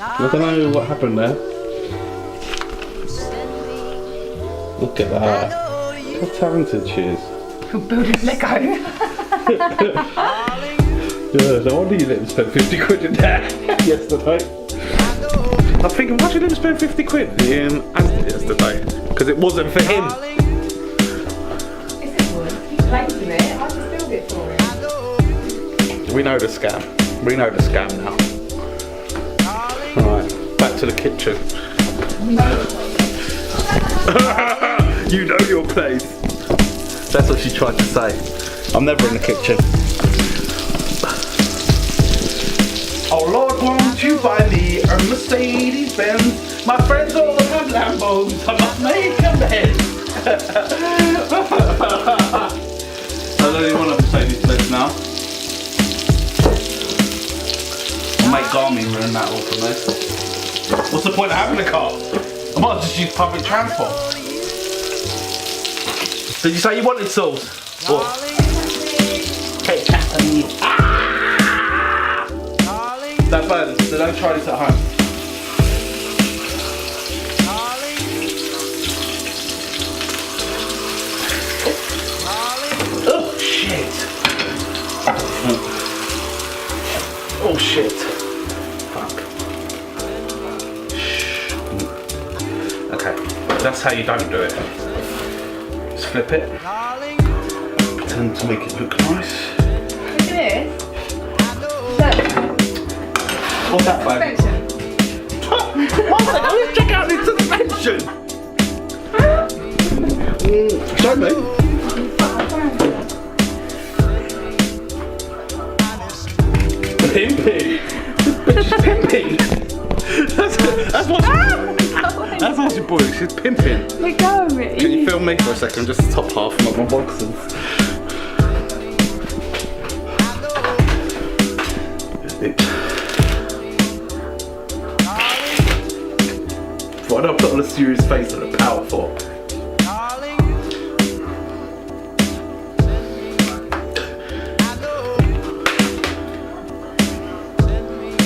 I don't know what happened there. Look at that. How talented she is. You're building Lego. Yeah, no wonder you let him spend 50 quid in there yesterday. I'm thinking, why did you let him spend 50 quid in Asda yesterday? Because it wasn't for him. Yes, it was. He played with it. I just built it for him. We know the scam. We know the scam now. Alright, back to the kitchen. You know your place. That's what she tried to say. I'm never in the kitchen. Oh Lord, won't you buy me a Mercedes Benz? My friends all have Lambos. I must make amends. I don't even want a Mercedes Benz now. Make Garmin ruin that all for me. What's the point of having a car? I might just use public transport. Did you say you wanted sauce? What? Ketchup. Ah! That burns, so don't try this at home. Oh shit. Oh shit. Fuck. Okay, that's how you don't do it. Just flip it. Pretend to make it look nice. Look at this. Look. What's that, babe? Suspension. One second, let's check out this suspension. Show me. Pimping. This bitch is pimping. That's what she bought. She's pimping. Let go of it. Can you film me for a second? Just the top half, not my boxers. Why do I put on a serious face on a power for?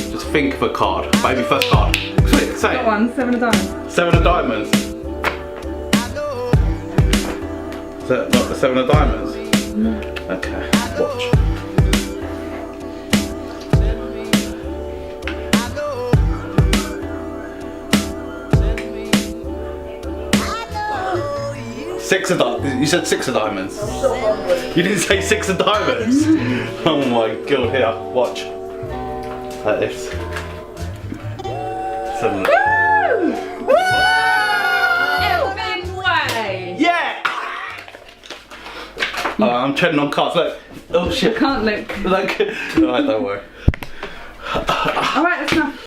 Just think of a card. Baby, first card. Say it. Got one, 7 of diamonds. 7 of diamonds. Is that not the 7 of diamonds? Okay, watch. Six of diamonds. You said 6 of diamonds. You didn't say 6 of diamonds. Oh my god! Here, watch. Like this. 7. Elvin way. Yeah. I'm treading on cards. Look. Oh shit. Can't look. Look. Alright, don't worry. Alright, that's enough.